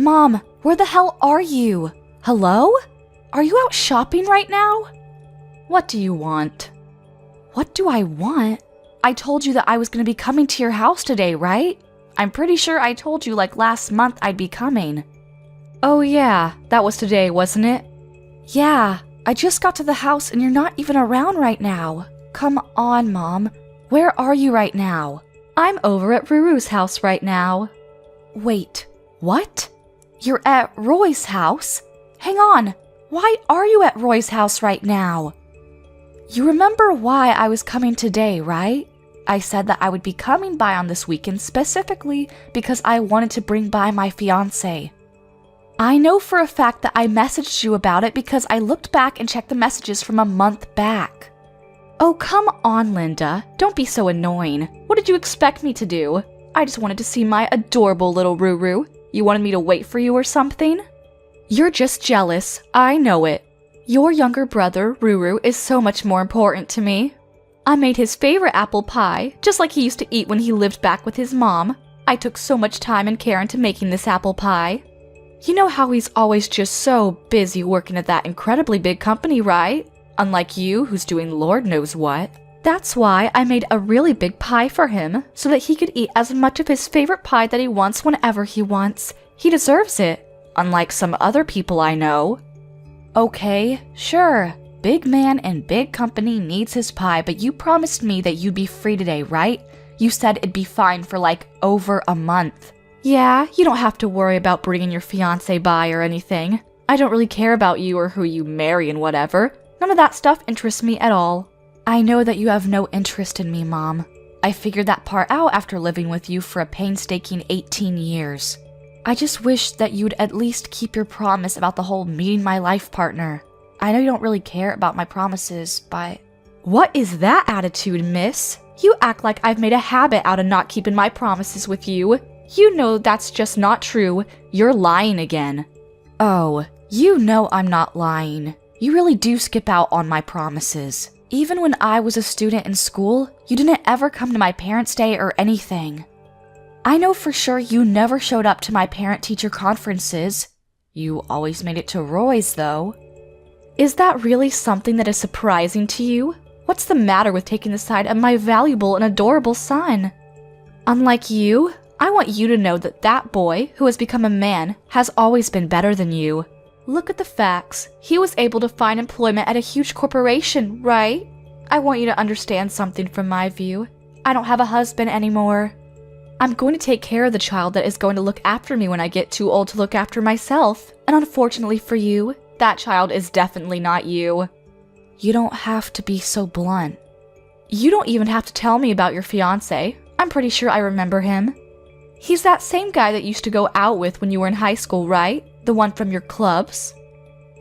Mom, where the hell are you? Hello? Are you out shopping right now? What do you want? What do I want? I told you that I was going to be coming to your house today, right? I'm pretty sure I told you like last month I'd be coming. Oh yeah, that was today, wasn't it? Yeah, I just got to the house and you're not even around right now. Come on, Mom. Where are you right now? I'm over at Ruru's house right now. Wait, what? You're at Roy's house? Hang on, why are you at Roy's house right now? You remember why I was coming today, right? I said that I would be coming by on this weekend specifically because I wanted to bring by my fiancé. I know for a fact that I messaged you about it because I looked back and checked the messages from a month back. Oh, come on, Linda. Don't be so annoying. What did you expect me to do? I just wanted to see my adorable little Ruru. You wanted me to wait for you or something? You're just jealous. I know it. Your younger brother, Ruru, is so much more important to me. I made his favorite apple pie, just like he used to eat when he lived back with his mom. I took so much time and care into making this apple pie. You know how he's always just so busy working at that incredibly big company, right? Unlike you, who's doing Lord knows what. That's why I made a really big pie for him, so that he could eat as much of his favorite pie that he wants whenever he wants. He deserves it, unlike some other people I know. Okay, sure. Big man and big company needs his pie, but you promised me that you'd be free today, right? You said it'd be fine for like over a month. Yeah, you don't have to worry about bringing your fiancé by or anything. I don't really care about you or who you marry and whatever. None of that stuff interests me at all. I know that you have no interest in me, Mom. I figured that part out after living with you for a painstaking 18 years. I just wish that you'd at least keep your promise about the whole meeting my life partner. I know you don't really care about my promises, but... What is that attitude, miss? You act like I've made a habit out of not keeping my promises with you. You know that's just not true. You're lying again. Oh, you know I'm not lying. You really do skip out on my promises. Even when I was a student in school, you didn't ever come to my parents' day or anything. I know for sure you never showed up to my parent-teacher conferences. You always made it to Roy's, though. Is that really something that is surprising to you? What's the matter with taking the side of my valuable and adorable son? Unlike you, I want you to know that that boy, who has become a man, has always been better than you. Look at the facts. He was able to find employment at a huge corporation, right? I want you to understand something from my view. I don't have a husband anymore. I'm going to take care of the child that is going to look after me when I get too old to look after myself. And unfortunately for you, that child is definitely not you. You don't have to be so blunt. You don't even have to tell me about your fiancé. I'm pretty sure I remember him. He's that same guy that you used to go out with when you were in high school, right? The one from your clubs?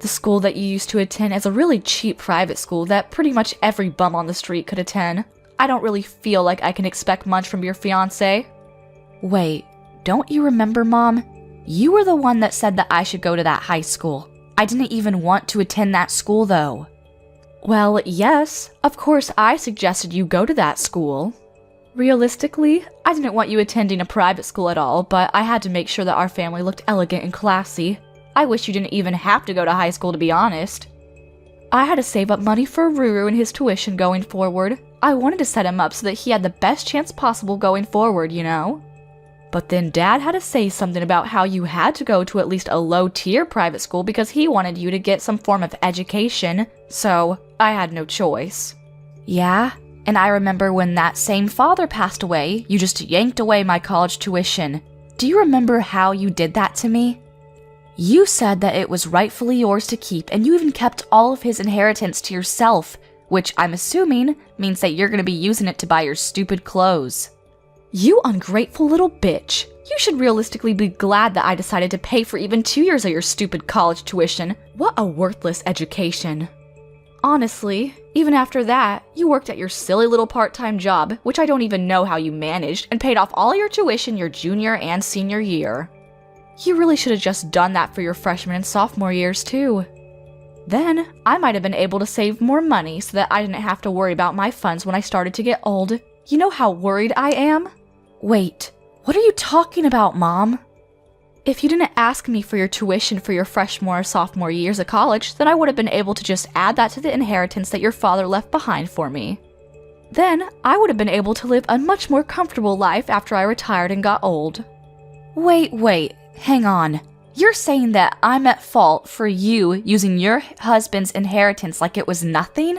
The school that you used to attend as a really cheap private school that pretty much every bum on the street could attend. I don't really feel like I can expect much from your fiancé. Wait, don't you remember, Mom? You were the one that said that I should go to that high school. I didn't even want to attend that school, though. Well, yes, of course I suggested you go to that school. Realistically, I didn't want you attending a private school at all, but I had to make sure that our family looked elegant and classy. I wish you didn't even have to go to high school, to be honest. I had to save up money for Ruru and his tuition going forward. I wanted to set him up so that he had the best chance possible going forward, you know? But then Dad had to say something about how you had to go to at least a low-tier private school because he wanted you to get some form of education, so I had no choice. Yeah? And I remember when that same father passed away, you just yanked away my college tuition. Do you remember how you did that to me? You said that it was rightfully yours to keep, and you even kept all of his inheritance to yourself, which I'm assuming means that you're going to be using it to buy your stupid clothes. You ungrateful little bitch. You should realistically be glad that I decided to pay for even 2 years of your stupid college tuition. What a worthless education. Honestly, even after that, you worked at your silly little part-time job, which I don't even know how you managed, and paid off all your tuition your junior and senior year. You really should have just done that for your freshman and sophomore years, too. Then, I might have been able to save more money so that I didn't have to worry about my funds when I started to get old. You know how worried I am? Wait, what are you talking about, Mom? If you didn't ask me for your tuition for your freshman or sophomore years of college, then I would have been able to just add that to the inheritance that your father left behind for me. Then, I would have been able to live a much more comfortable life after I retired and got old. Wait, hang on. You're saying that I'm at fault for you using your husband's inheritance like it was nothing?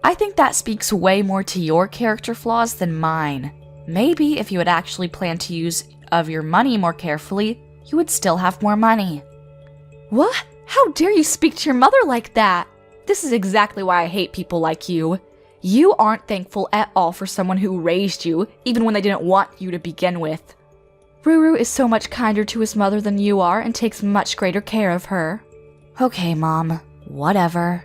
I think that speaks way more to your character flaws than mine. Maybe if you had actually planned to use of your money more carefully, you would still have more money. What? How dare you speak to your mother like that? This is exactly why I hate people like you. You aren't thankful at all for someone who raised you, even when they didn't want you to begin with. Ruru is so much kinder to his mother than you are and takes much greater care of her. Okay, Mom. Whatever.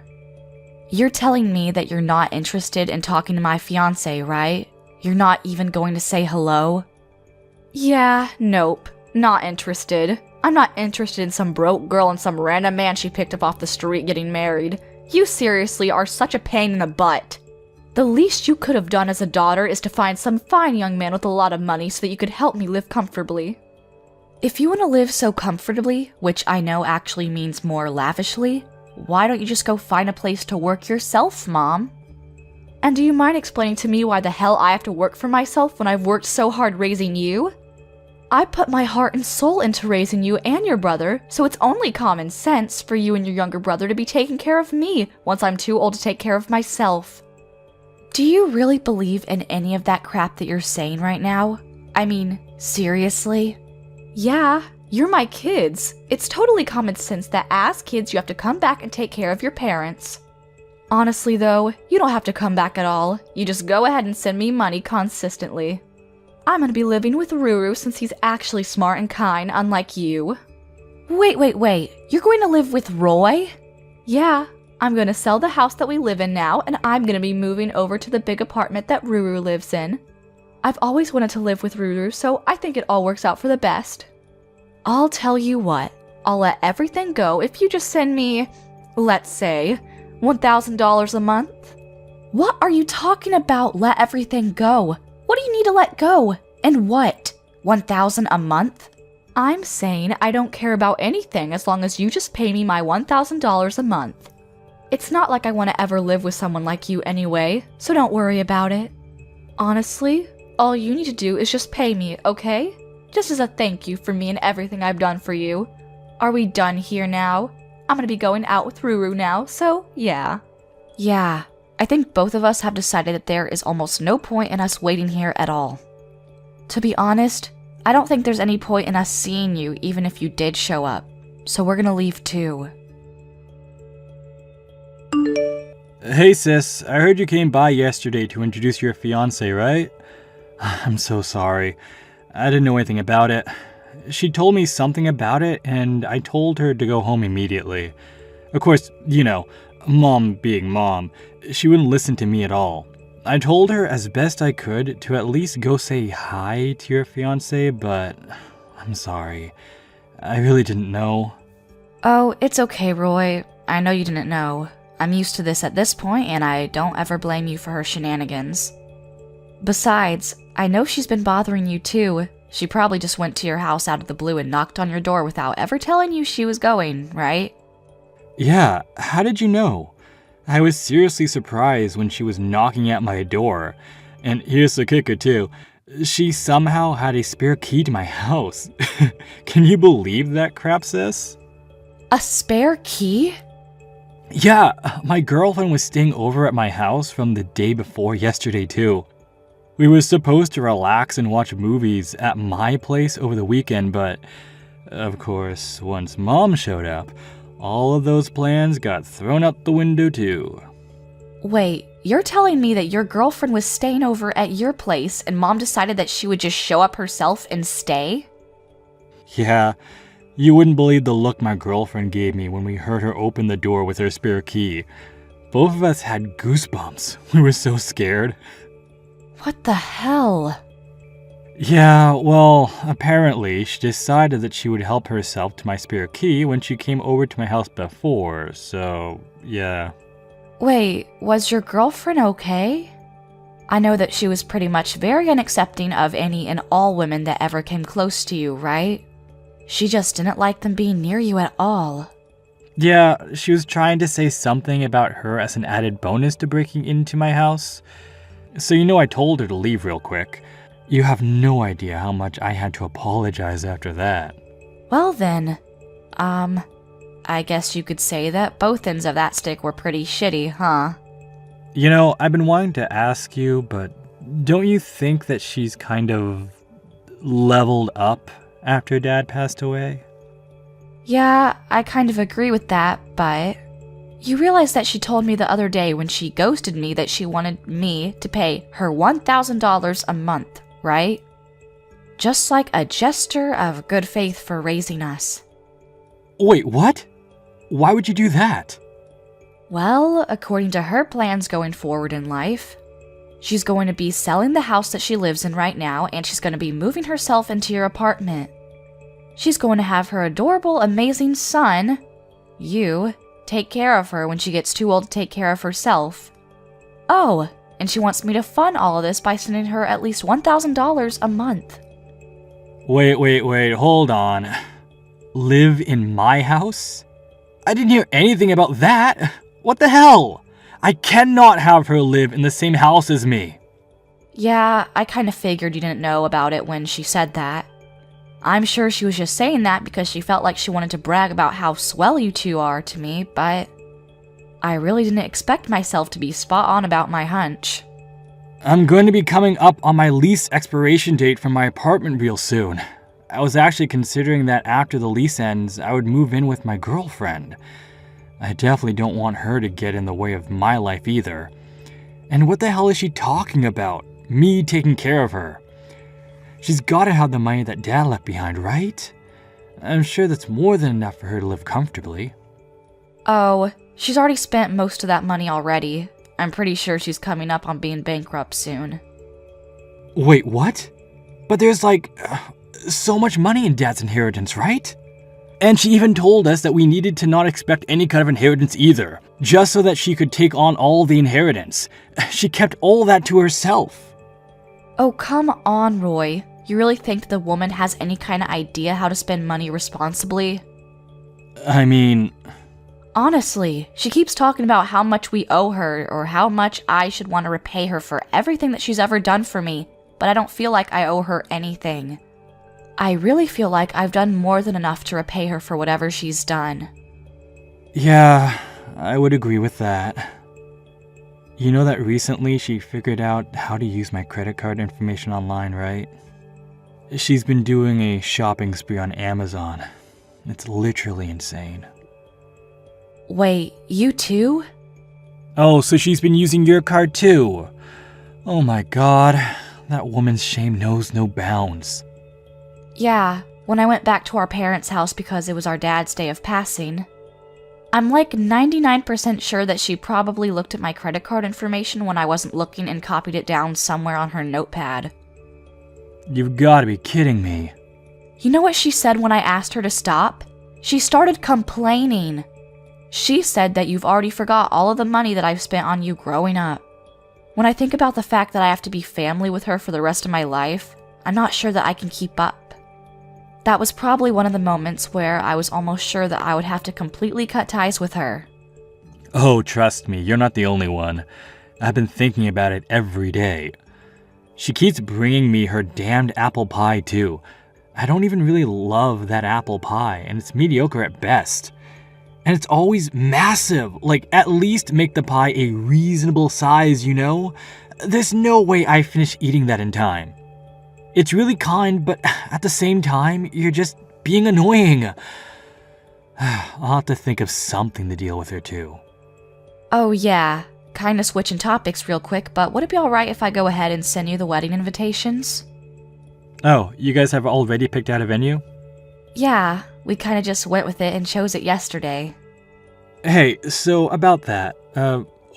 You're telling me that you're not interested in talking to my fiancé, right? You're not even going to say hello? Yeah, nope. Not interested. I'm not interested in some broke girl and some random man she picked up off the street getting married. You seriously are such a pain in the butt. The least you could have done as a daughter is to find some fine young man with a lot of money so that you could help me live comfortably. If you want to live so comfortably, which I know actually means more lavishly, why don't you just go find a place to work yourself, Mom? And do you mind explaining to me why the hell I have to work for myself when I've worked so hard raising you? I put my heart and soul into raising you and your brother, so it's only common sense for you and your younger brother to be taking care of me once I'm too old to take care of myself. Do you really believe in any of that crap that you're saying right now? I mean, seriously? Yeah, you're my kids. It's totally common sense that as kids you have to come back and take care of your parents. Honestly though, you don't have to come back at all. You just go ahead and send me money consistently. I'm gonna be living with Ruru since he's actually smart and kind, unlike you. Wait. You're going to live with Roy? Yeah. I'm gonna sell the house that we live in now, and I'm gonna be moving over to the big apartment that Ruru lives in. I've always wanted to live with Ruru, so I think it all works out for the best. I'll tell you what, I'll let everything go if you just send me, let's say, $1,000 a month. What are you talking about, let everything go? What do you need to let go? And what? $1,000 a month? I'm saying I don't care about anything as long as you just pay me my $1,000 a month. It's not like I want to ever live with someone like you anyway, so don't worry about it. Honestly, all you need to do is just pay me, okay? Just as a thank you for me and everything I've done for you. Are we done here now? I'm gonna be going out with Ruru now, so yeah. Yeah, I think both of us have decided that there is almost no point in us waiting here at all. To be honest, I don't think there's any point in us seeing you even if you did show up, so we're gonna leave too. Hey sis, I heard you came by yesterday to introduce your fiancé, right? I'm so sorry. I didn't know anything about it. She told me something about it, and I told her to go home immediately. Of course, you know, Mom being Mom, she wouldn't listen to me at all. I told her as best I could to at least go say hi to your fiancé, but I'm sorry. I really didn't know. Oh, it's okay, Roy. I know you didn't know. I'm used to this at this point, and I don't ever blame you for her shenanigans. Besides, I know she's been bothering you too. She probably just went to your house out of the blue and knocked on your door without ever telling you she was going, right? Yeah, how did you know? I was seriously surprised when she was knocking at my door. And here's the kicker too. She somehow had a spare key to my house. Can you believe that crap, sis? A spare key? Yeah, my girlfriend was staying over at my house from the day before yesterday too. We were supposed to relax and watch movies at my place over the weekend, but of course, once Mom showed up, all of those plans got thrown out the window too. Wait, you're telling me that your girlfriend was staying over at your place and Mom decided that she would just show up herself and stay? Yeah, you wouldn't believe the look my girlfriend gave me when we heard her open the door with her spare key. Both of us had goosebumps. We were so scared. What the hell? Yeah, well, apparently she decided that she would help herself to my spare key when she came over to my house before, so yeah. Wait, was your girlfriend okay? I know that she was pretty much very unaccepting of any and all women that ever came close to you, right? She just didn't like them being near you at all. Yeah, she was trying to say something about her as an added bonus to breaking into my house. So I told her to leave real quick. You have no idea how much I had to apologize after that. Well then, I guess you could say that both ends of that stick were pretty shitty, huh? I've been wanting to ask you, but don't you think that she's kind of leveled up after Dad passed away? Yeah, I kind of agree with that, but you realize that she told me the other day when she ghosted me that she wanted me to pay her $1,000 a month, right? Just like a gesture of good faith for raising us. Wait, what? Why would you do that? Well, according to her plans going forward in life, she's going to be selling the house that she lives in right now, and she's going to be moving herself into your apartment. She's going to have her adorable, amazing son, you, take care of her when she gets too old to take care of herself. Oh, and she wants me to fund all of this by sending her at least $1,000 a month. Wait, hold on. Live in my house? I didn't hear anything about that. What the hell? I cannot have her live in the same house as me. Yeah, I kind of figured you didn't know about it when she said that. I'm sure she was just saying that because she felt like she wanted to brag about how swell you two are to me, but I really didn't expect myself to be spot on about my hunch. I'm going to be coming up on my lease expiration date for my apartment real soon. I was actually considering that after the lease ends, I would move in with my girlfriend. I definitely don't want her to get in the way of my life either. And what the hell is she talking about? Me taking care of her. She's gotta have the money that Dad left behind, right? I'm sure that's more than enough for her to live comfortably. Oh, she's already spent most of that money already. I'm pretty sure she's coming up on being bankrupt soon. Wait, what? But there's so much money in Dad's inheritance, right? And she even told us that we needed to not expect any kind of inheritance either, just so that she could take on all the inheritance. She kept all that to herself. Oh, come on, Roy. You really think the woman has any kind of idea how to spend money responsibly? I mean... Honestly, she keeps talking about how much we owe her or how much I should want to repay her for everything that she's ever done for me, but I don't feel like I owe her anything. I really feel like I've done more than enough to repay her for whatever she's done. Yeah, I would agree with that. You know that recently she figured out how to use my credit card information online, right? She's been doing a shopping spree on Amazon. It's literally insane. Wait, you too? Oh, so she's been using your card too? Oh my god, that woman's shame knows no bounds. Yeah, when I went back to our parents' house because it was our dad's day of passing. I'm like 99% sure that she probably looked at my credit card information when I wasn't looking and copied it down somewhere on her notepad. You've gotta be kidding me. You know what she said when I asked her to stop? She started complaining. She said that you've already forgot all of the money that I've spent on you growing up. When I think about the fact that I have to be family with her for the rest of my life, I'm not sure that I can keep up. That was probably one of the moments where I was almost sure that I would have to completely cut ties with her. Oh, trust me, you're not the only one. I've been thinking about it every day. She keeps bringing me her damned apple pie, too. I don't even really love that apple pie, and it's mediocre at best. And it's always massive, at least make the pie a reasonable size, you know? There's no way I finish eating that in time. It's really kind, but at the same time, you're just being annoying. I'll have to think of something to deal with her too. Oh yeah, kinda switching topics real quick, but would it be alright if I go ahead and send you the wedding invitations? Oh, you guys have already picked out a venue? Yeah, we kinda just went with it and chose it yesterday. Hey, so about that,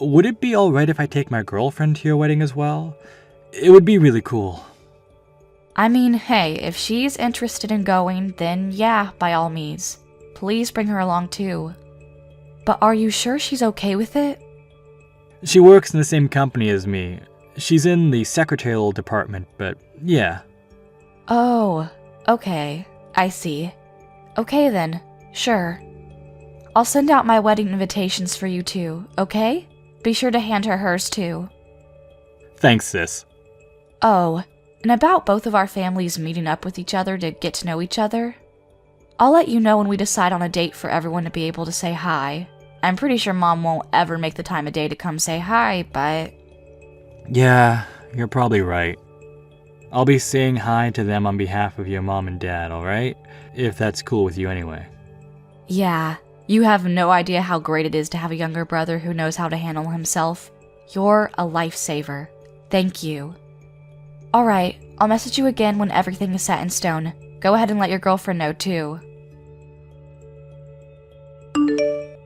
would it be alright if I take my girlfriend to your wedding as well? It would be really cool. I mean, hey, if she's interested in going, then yeah, by all means. Please bring her along too. But are you sure she's okay with it? She works in the same company as me. She's in the secretarial department, but yeah. Oh, okay. I see. Okay then, sure. I'll send out my wedding invitations for you too, okay? Be sure to hand her hers too. Thanks, sis. Oh, and about both of our families meeting up with each other to get to know each other, I'll let you know when we decide on a date for everyone to be able to say hi. I'm pretty sure Mom won't ever make the time of day to come say hi, but... Yeah, you're probably right. I'll be saying hi to them on behalf of your mom and dad, alright? If that's cool with you anyway. Yeah, you have no idea how great it is to have a younger brother who knows how to handle himself. You're a lifesaver. Thank you. Alright, I'll message you again when everything is set in stone. Go ahead and let your girlfriend know too.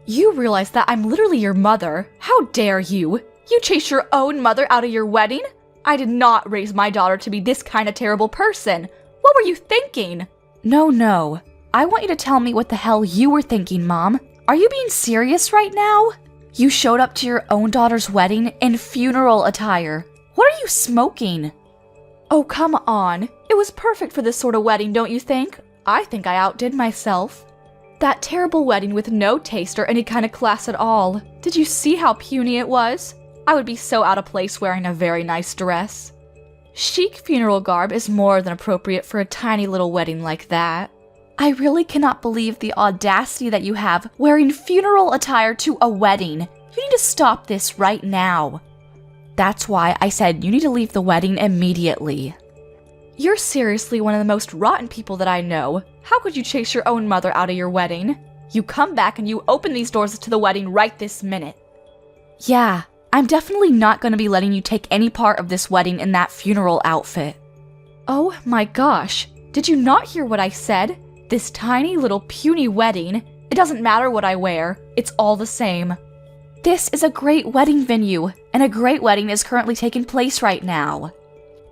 You realize that I'm literally your mother. How dare you? You chased your own mother out of your wedding? I did not raise my daughter to be this kind of terrible person. What were you thinking? No. I want you to tell me what the hell you were thinking, Mom. Are you being serious right now? You showed up to your own daughter's wedding in funeral attire. What are you smoking? Oh, come on. It was perfect for this sort of wedding, don't you think? I think I outdid myself. That terrible wedding with no taste or any kind of class at all. Did you see how puny it was? I would be so out of place wearing a very nice dress. Chic funeral garb is more than appropriate for a tiny little wedding like that. I really cannot believe the audacity that you have wearing funeral attire to a wedding. You need to stop this right now. That's why I said you need to leave the wedding immediately. You're seriously one of the most rotten people that I know. How could you chase your own mother out of your wedding? You come back and you open these doors to the wedding right this minute. Yeah, I'm definitely not going to be letting you take any part of this wedding in that funeral outfit. Oh my gosh, did you not hear what I said? This tiny little puny wedding, it doesn't matter what I wear, it's all the same. This is a great wedding venue, and a great wedding is currently taking place right now.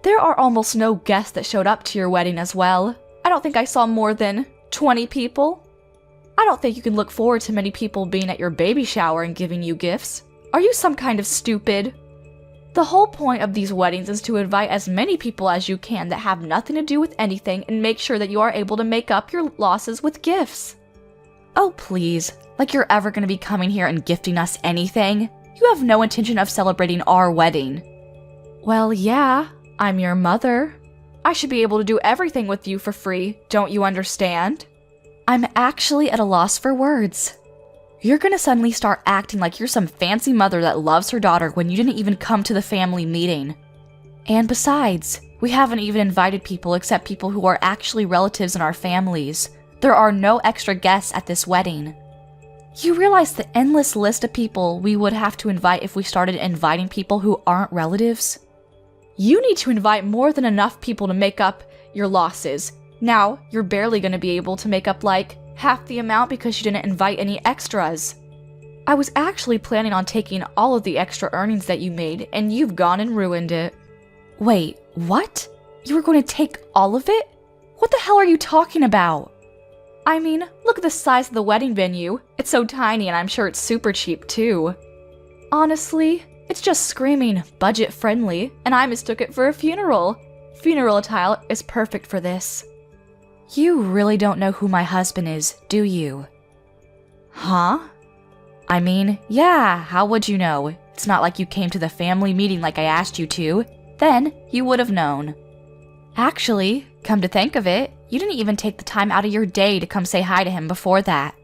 There are almost no guests that showed up to your wedding as well. I don't think I saw more than 20 people. I don't think you can look forward to many people being at your baby shower and giving you gifts. Are you some kind of stupid? The whole point of these weddings is to invite as many people as you can that have nothing to do with anything and make sure that you are able to make up your losses with gifts. Oh please, like you're ever going to be coming here and gifting us anything? You have no intention of celebrating our wedding. Well, yeah, I'm your mother. I should be able to do everything with you for free, don't you understand? I'm actually at a loss for words. You're gonna suddenly start acting like you're some fancy mother that loves her daughter when you didn't even come to the family meeting. And besides, we haven't even invited people except people who are actually relatives in our families. There are no extra guests at this wedding. You realize the endless list of people we would have to invite if we started inviting people who aren't relatives? You need to invite more than enough people to make up your losses. Now, you're barely going to be able to make up like half the amount because you didn't invite any extras. I was actually planning on taking all of the extra earnings that you made, and you've gone and ruined it. Wait, what? You were going to take all of it? What the hell are you talking about? I mean, look at the size of the wedding venue. It's so tiny and I'm sure it's super cheap too. Honestly, it's just screaming budget friendly, and I mistook it for a funeral. Funeral attire is perfect for this. You really don't know who my husband is, do you? Huh? I mean, yeah, how would you know? It's not like you came to the family meeting like I asked you to. Then, you would have known. Actually, come to think of it, you didn't even take the time out of your day to come say hi to him before that.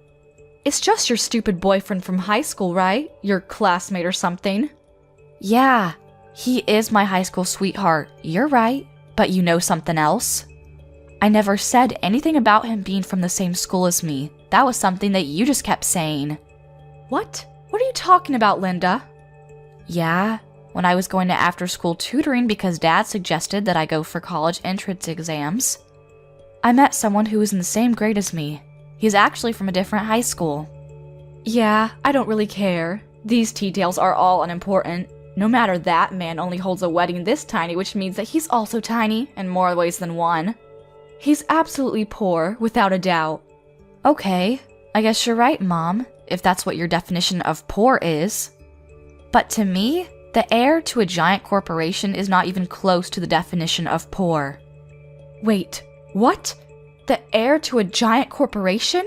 It's just your stupid boyfriend from high school, right? Your classmate or something. Yeah, he is my high school sweetheart, you're right, but you know something else? I never said anything about him being from the same school as me. That was something that you just kept saying. What? What are you talking about, Linda? Yeah, when I was going to after-school tutoring because Dad suggested that I go for college entrance exams, I met someone who was in the same grade as me. He's actually from a different high school. Yeah, I don't really care. These details are all unimportant. No matter, that man only holds a wedding this tiny, which means that he's also tiny in more ways than one. He's absolutely poor, without a doubt. Okay, I guess you're right, Mom, if that's what your definition of poor is. But to me, the heir to a giant corporation is not even close to the definition of poor. Wait, what? The heir to a giant corporation?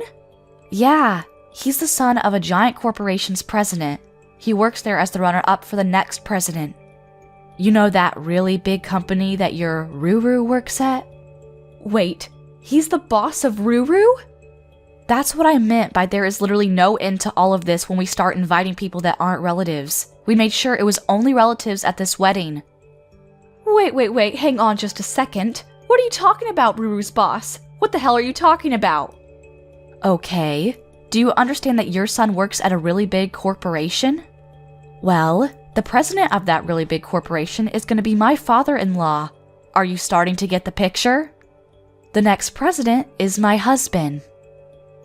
Yeah, he's the son of a giant corporation's president. He works there as the runner-up for the next president. You know that really big company that your Ruru works at? Wait, he's the boss of Ruru? That's what I meant by there is literally no end to all of this when we start inviting people that aren't relatives. We made sure it was only relatives at this wedding. Wait, hang on just a second. What are you talking about, Ruru's boss? What the hell are you talking about? Okay, do you understand that your son works at a really big corporation? Well, the president of that really big corporation is going to be my father-in-law. Are you starting to get the picture? The next president is my husband.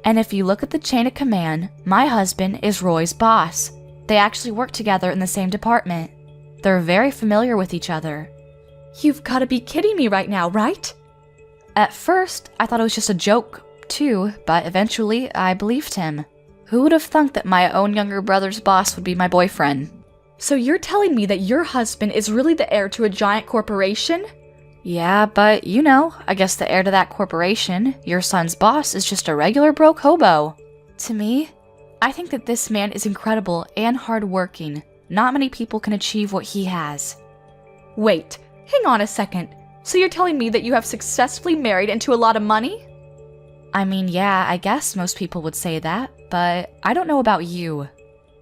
And if you look at the chain of command, my husband is Roy's boss. They actually work together in the same department. They're very familiar with each other. You've got to be kidding me right now, right? At first, I thought it was just a joke, too, but eventually I believed him. Who would have thunk that my own younger brother's boss would be my boyfriend? So you're telling me that your husband is really the heir to a giant corporation? Yeah, but you know, I guess the heir to that corporation, your son's boss, is just a regular broke hobo. To me, I think that this man is incredible and hardworking. Not many people can achieve what he has. Wait, hang on a second. So you're telling me that you have successfully married into a lot of money? I mean, yeah, I guess most people would say that, but I don't know about you.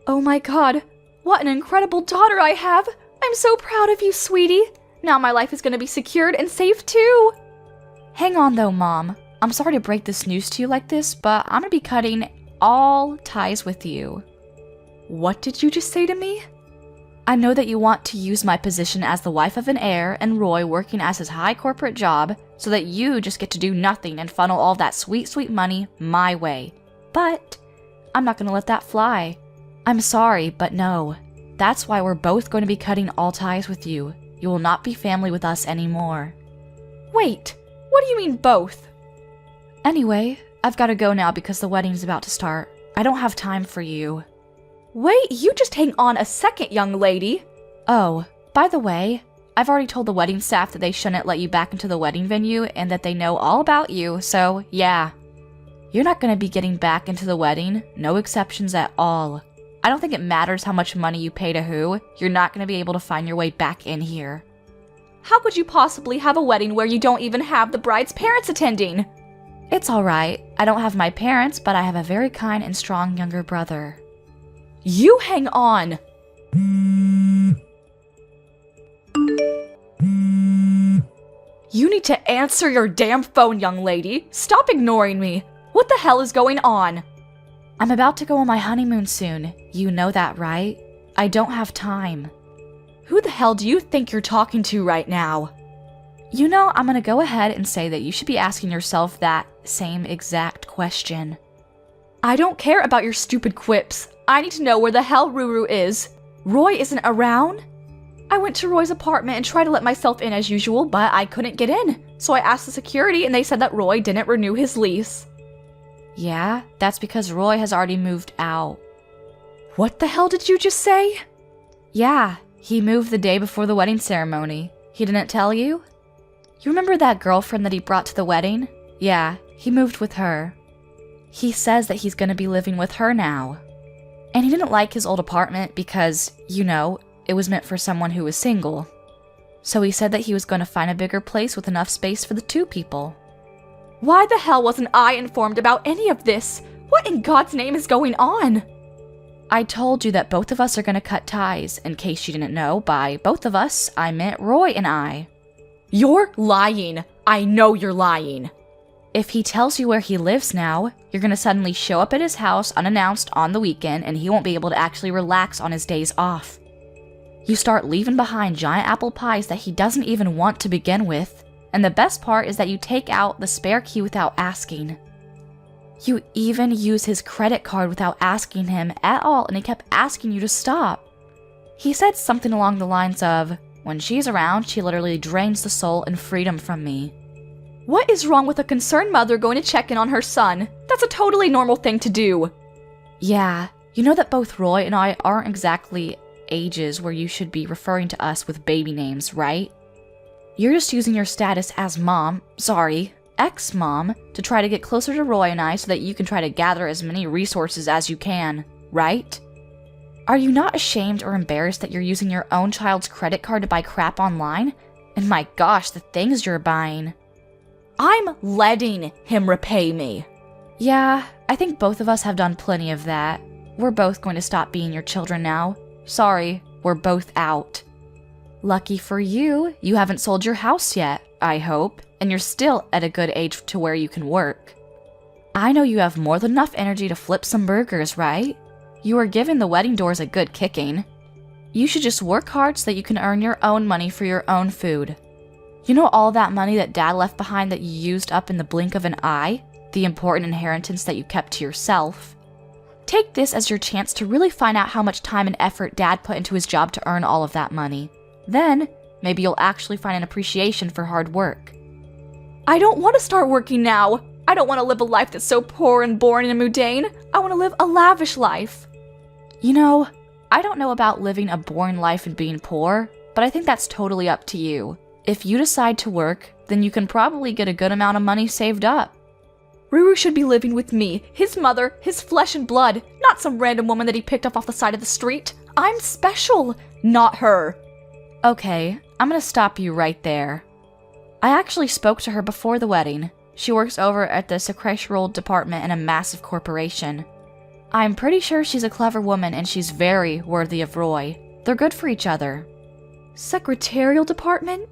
Oh my god, what an incredible daughter I have! I'm so proud of you, sweetie! Now my life is going to be secured and safe too! Hang on though, Mom. I'm sorry to break this news to you like this, but I'm going to be cutting all ties with you. What did you just say to me? I know that you want to use my position as the wife of an heir and Roy working as his high corporate job so that you just get to do nothing and funnel all that sweet, sweet money my way. But I'm not going to let that fly. I'm sorry, but no. That's why we're both going to be cutting all ties with you. You will not be family with us anymore. Wait, what do you mean both? Anyway, I've got to go now because the wedding's about to start. I don't have time for you. Wait, you just hang on a second, young lady. Oh, by the way, I've already told the wedding staff that they shouldn't let you back into the wedding venue and that they know all about you, so yeah. You're not going to be getting back into the wedding, no exceptions at all. I don't think it matters how much money you pay to who, you're not going to be able to find your way back in here. How could you possibly have a wedding where you don't even have the bride's parents attending? It's alright, I don't have my parents, but I have a very kind and strong younger brother. You hang on! You need to answer your damn phone, young lady! Stop ignoring me! What the hell is going on? I'm about to go on my honeymoon soon. You know that, right? I don't have time. Who the hell do you think you're talking to right now? You know, I'm gonna go ahead and say that you should be asking yourself that same exact question. I don't care about your stupid quips. I need to know where the hell Ruru is. Roy isn't around? I went to Roy's apartment and tried to let myself in as usual, but I couldn't get in. So I asked the security and they said that Roy didn't renew his lease. Yeah, that's because Roy has already moved out. What the hell did you just say? Yeah, he moved the day before the wedding ceremony. He didn't tell you? You remember that girlfriend that he brought to the wedding? Yeah, he moved with her. He says that he's gonna be living with her now. And he didn't like his old apartment because, you know, it was meant for someone who was single. So he said that he was gonna find a bigger place with enough space for the two people. Why the hell wasn't I informed about any of this? What in God's name is going on? I told you that both of us are gonna cut ties. In case you didn't know, by both of us, I meant Roy and I. You're lying. I know you're lying. If he tells you where he lives now, you're gonna suddenly show up at his house unannounced on the weekend and he won't be able to actually relax on his days off. You start leaving behind giant apple pies that he doesn't even want to begin with, and the best part is that you take out the spare key without asking. You even use his credit card without asking him at all, and he kept asking you to stop. He said something along the lines of, "When she's around, she literally drains the soul and freedom from me." What is wrong with a concerned mother going to check in on her son? That's a totally normal thing to do. Yeah, you know that both Roy and I aren't exactly ages where you should be referring to us with baby names, right? You're just using your status as mom, sorry, ex-mom to try to get closer to Roy and I so that you can try to gather as many resources as you can, right? Are you not ashamed or embarrassed that you're using your own child's credit card to buy crap online? And my gosh, the things you're buying. I'm letting him repay me. Yeah, I think both of us have done plenty of that. We're both going to stop being your children now. Sorry, we're both out. Lucky for you, you haven't sold your house yet, I hope, and you're still at a good age to where you can work. I know you have more than enough energy to flip some burgers, right? You are giving the wedding doors a good kicking. You should just work hard so that you can earn your own money for your own food. You know all that money that Dad left behind that you used up in the blink of an eye? The important inheritance that you kept to yourself? Take this as your chance to really find out how much time and effort Dad put into his job to earn all of that money. Then, maybe you'll actually find an appreciation for hard work. I don't want to start working now. I don't want to live a life that's so poor and boring and mundane. I want to live a lavish life. You know, I don't know about living a boring life and being poor, but I think that's totally up to you. If you decide to work, then you can probably get a good amount of money saved up. Ruru should be living with me, his mother, his flesh and blood, not some random woman that he picked up off the side of the street. I'm special, not her. Okay, I'm gonna stop you right there. I actually spoke to her before the wedding. She works over at the secretarial department in a massive corporation. I'm pretty sure she's a clever woman and she's very worthy of Roy. They're good for each other. Secretarial department?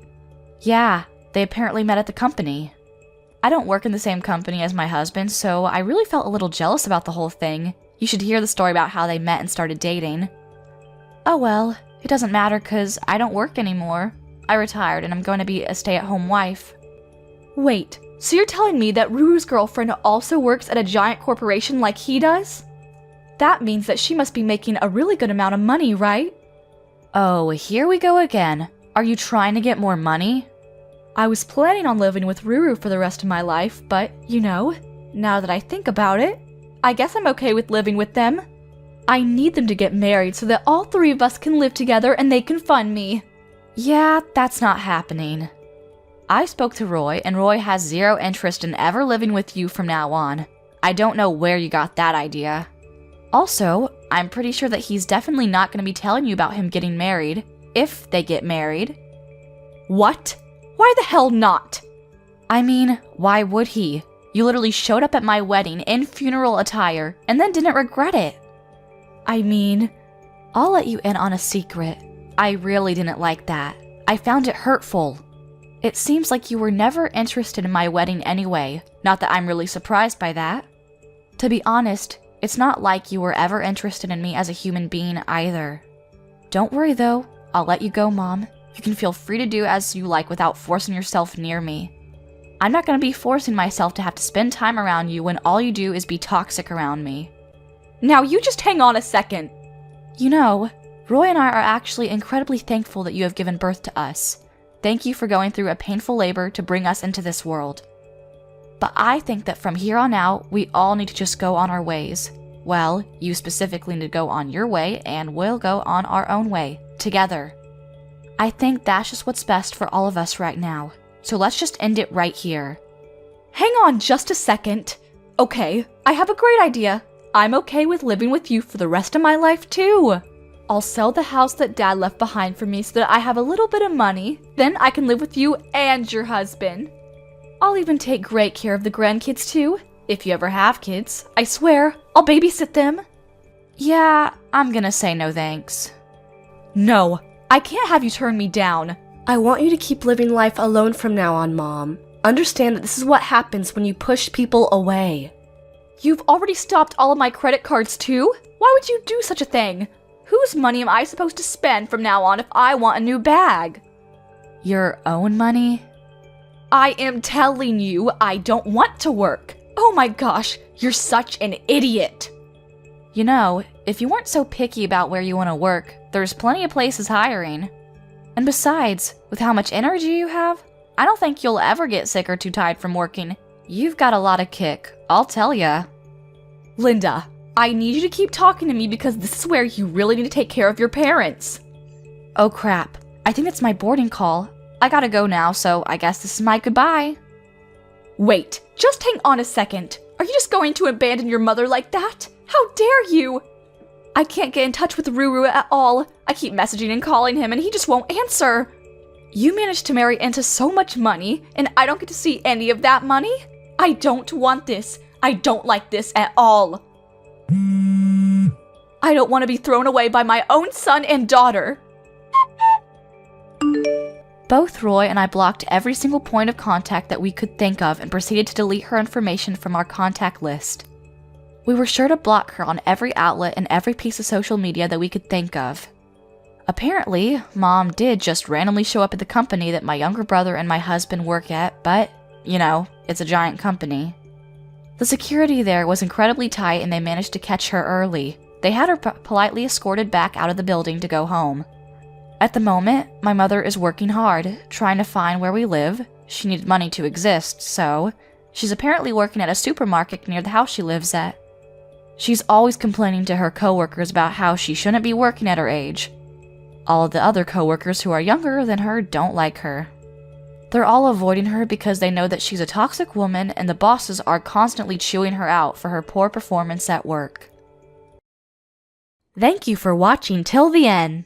Yeah, they apparently met at the company. I don't work in the same company as my husband, so I really felt a little jealous about the whole thing. You should hear the story about how they met and started dating. Oh well, it doesn't matter because I don't work anymore. I retired and I'm going to be a stay-at-home wife. Wait, so you're telling me that Ruru's girlfriend also works at a giant corporation like he does? That means that she must be making a really good amount of money, right? Oh, here we go again. Are you trying to get more money? I was planning on living with Ruru for the rest of my life, but, you know, now that I think about it, I guess I'm okay with living with them. I need them to get married so that all three of us can live together and they can fund me. Yeah, that's not happening. I spoke to Roy, and Roy has zero interest in ever living with you from now on. I don't know where you got that idea. Also, I'm pretty sure that he's definitely not going to be telling you about him getting married, if they get married. What? Why the hell not? I mean, why would he? You literally showed up at my wedding in funeral attire and then didn't regret it. I mean, I'll let you in on a secret. I really didn't like that. I found it hurtful. It seems like you were never interested in my wedding anyway. Not that I'm really surprised by that. To be honest, it's not like you were ever interested in me as a human being either. Don't worry though, I'll let you go, Mom. You can feel free to do as you like without forcing yourself near me. I'm not going to be forcing myself to have to spend time around you when all you do is be toxic around me. Now you just hang on a second. You know, Roy and I are actually incredibly thankful that you have given birth to us. Thank you for going through a painful labor to bring us into this world. But I think that from here on out, we all need to just go on our ways. Well, you specifically need to go on your way, and we'll go on our own way, together. I think that's just what's best for all of us right now. So let's just end it right here. Hang on just a second. Okay, I have a great idea. I'm okay with living with you for the rest of my life too. I'll sell the house that Dad left behind for me so that I have a little bit of money. Then I can live with you and your husband. I'll even take great care of the grandkids too. If you ever have kids, I swear, I'll babysit them. Yeah, I'm gonna say no thanks. No, I can't have you turn me down. I want you to keep living life alone from now on, Mom. Understand that this is what happens when you push people away. You've already stopped all of my credit cards too? Why would you do such a thing? Whose money am I supposed to spend from now on if I want a new bag? Your own money? I am telling you, I don't want to work. Oh my gosh, you're such an idiot. You know, if you weren't so picky about where you want to work, there's plenty of places hiring. And besides, with how much energy you have, I don't think you'll ever get sick or too tired from working. You've got a lot of kick, I'll tell ya. Linda, I need you to keep talking to me because this is where you really need to take care of your parents. Oh crap, I think it's my boarding call. I gotta go now, so I guess this is my goodbye. Wait, just hang on a second. Are you just going to abandon your mother like that? How dare you? I can't get in touch with Ruru at all. I keep messaging and calling him and he just won't answer. You managed to marry into so much money and I don't get to see any of that money? I don't want this. I don't like this at all. I don't want to be thrown away by my own son and daughter. Both Roy and I blocked every single point of contact that we could think of and proceeded to delete her information from our contact list. We were sure to block her on every outlet and every piece of social media that we could think of. Apparently, Mom did just randomly show up at the company that my younger brother and my husband work at, but, you know, it's a giant company. The security there was incredibly tight and they managed to catch her early. They had her politely escorted back out of the building to go home. At the moment, my mother is working hard, trying to find where we live. She needed money to exist, so she's apparently working at a supermarket near the house she lives at. She's always complaining to her coworkers about how she shouldn't be working at her age. All of the other coworkers who are younger than her don't like her. They're all avoiding her because they know that she's a toxic woman and the bosses are constantly chewing her out for her poor performance at work. Thank you for watching till the end.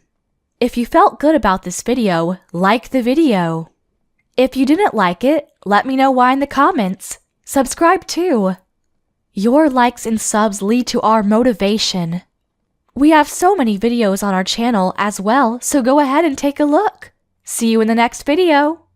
If you felt good about this video, like the video. If you didn't like it, let me know why in the comments. Subscribe too. Your likes and subs lead to our motivation. We have so many videos on our channel as well, so go ahead and take a look. See you in the next video.